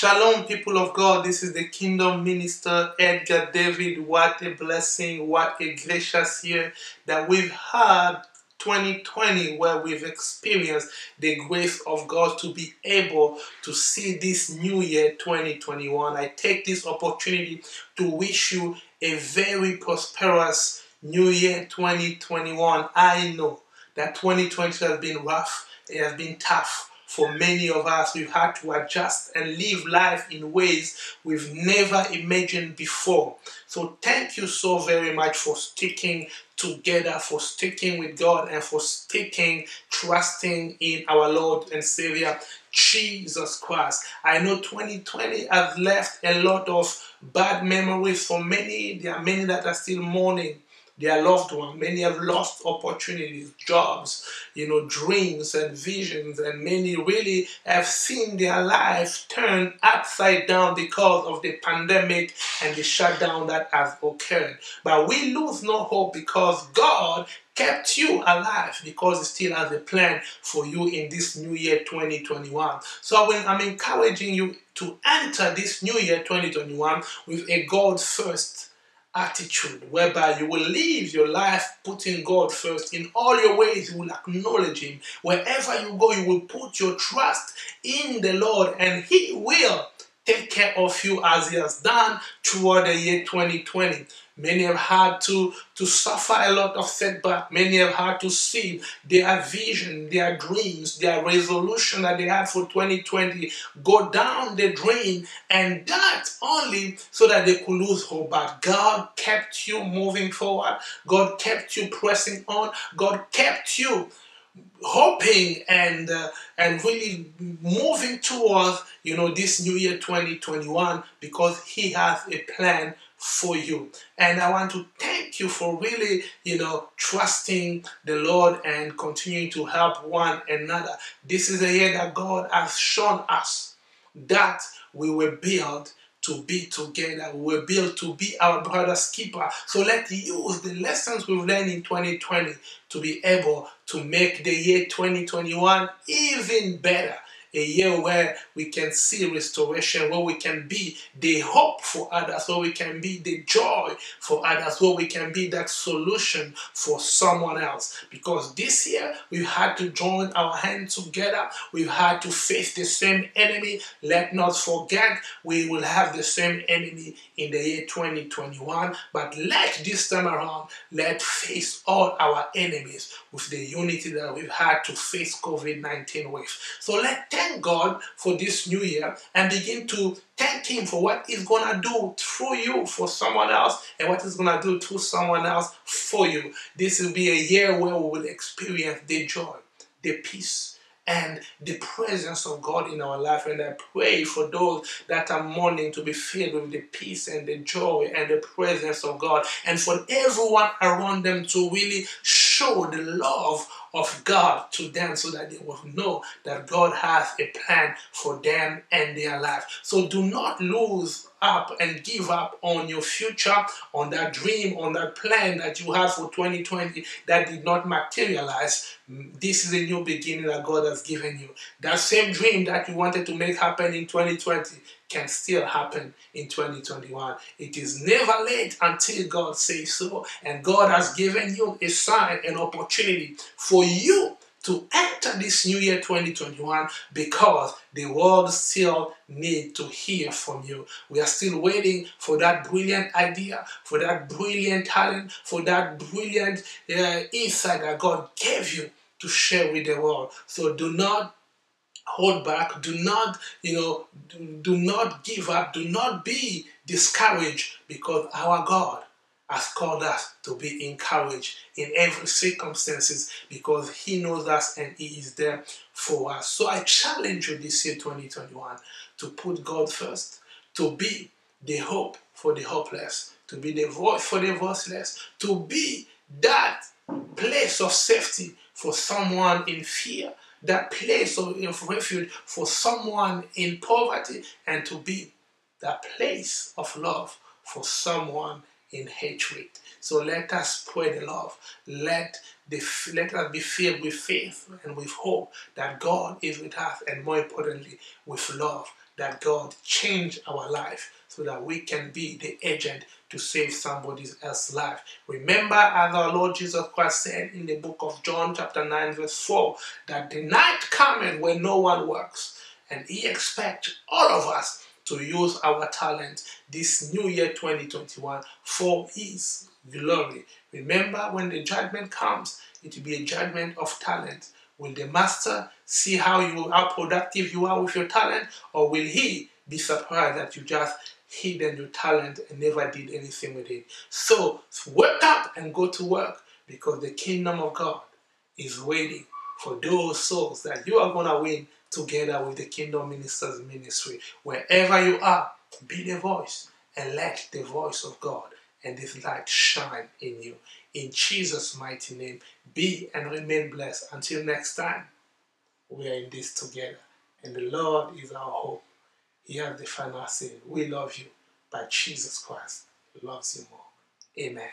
Shalom, people of God. This is the Kingdom Minister Edgar David. What a blessing, what a gracious year that we've had 2020, where we've experienced the grace of God to be able to see this new year 2021. I take this opportunity to wish you a very prosperous new year 2021. I know that 2020 has been rough, it has been tough. For many of us, we've had to adjust and live life in ways we've never imagined before. So thank you so very much for sticking together, for sticking with God, and for trusting in our Lord and Savior, Jesus Christ. I know 2020 has left a lot of bad memories for many. There are many that are still mourning their loved one. Many have lost opportunities, jobs, dreams and visions, and many really have seen their life turn upside down because of the pandemic and the shutdown that has occurred. But we lose no hope, because God kept you alive, because He still has a plan for you in this new year 2021. So I'm encouraging you to enter this new year 2021 with a God first attitude, whereby you will live your life putting God first. In all your ways, you will acknowledge Him. Wherever you go, you will put your trust in the Lord, and He will take care of you as He has done throughout the year 2020. Many have had to suffer a lot of setback. Many have had to see their vision, their dreams, their resolution that they had for 2020 go down the drain, and that only so that they could lose hope. But God kept you moving forward. God kept you pressing on. God kept you hoping and really moving towards this new year 2021, because He has a plan for you. And I want to thank you for really trusting the Lord and continuing to help one another. This is a year that God has shown us that we were built to be together. We were built to be our brother's keeper. So let's use the lessons we've learned in 2020 to be able to make the year 2021 even better. A year where we can see restoration, where we can be the hope for others, where we can be the joy for others, where we can be that solution for someone else. Because this year, we've had to join our hands together. We've had to face the same enemy. Let not forget, we will have the same enemy in the year 2021. But this time around, let's face all our enemies with the unity that we've had to face COVID-19 with. So let's thank God for this new year and begin to thank Him for what He's going to do through you for someone else, and what He's going to do through someone else for you. This will be a year where we will experience the joy, the peace, and the presence of God in our life. And I pray for those that are mourning to be filled with the peace and the joy and the presence of God, and for everyone around them to really show the love of God to them, so that they will know that God has a plan for them and their life. So do not lose up and give up on your future, on that dream, on that plan that you had for 2020 that did not materialize. This is a new beginning that God has given you. That same dream that you wanted to make happen in 2020 can still happen in 2021. It is never late until God says so. And God has given you a sign, an opportunity for you to enter this new year 2021, because the world still needs to hear from you. We are still waiting for that brilliant idea, for that brilliant talent, for that brilliant insight that God gave you to share with the world. So do not hold back. Do not, do not give up. Do not be discouraged, because our God has called us to be encouraged in every circumstances, because He knows us and He is there for us. So I challenge you this year 2021 to put God first, to be the hope for the hopeless, to be the voice for the voiceless, to be that place of safety for someone in fear, that place of refuge for someone in poverty, and to be that place of love for someone in hatred. So let us spread the love. Let us be filled with faith and with hope that God is with us, and more importantly, with love, that God change our life so that we can be the agent to save somebody else's life. Remember, as our Lord Jesus Christ said in the book of John chapter 9 verse 4, that the night cometh when no one works, and He expects all of us to use our talent this new year 2021 for His glory. Remember, when the judgment comes, it will be a judgment of talent. Will the master see how productive you are with your talent, or will he be surprised that you just hidden your talent and never did anything with it? So wake up and go to work, because the kingdom of God is waiting for those souls that you are going to win together with the Kingdom Ministers Ministry. Wherever you are, be the voice and let the voice of God and this light shine in you. In Jesus' mighty name, be and remain blessed. Until next time, we are in this together. And the Lord is our hope. He has the final say. We love you, but Jesus Christ loves you more. Amen.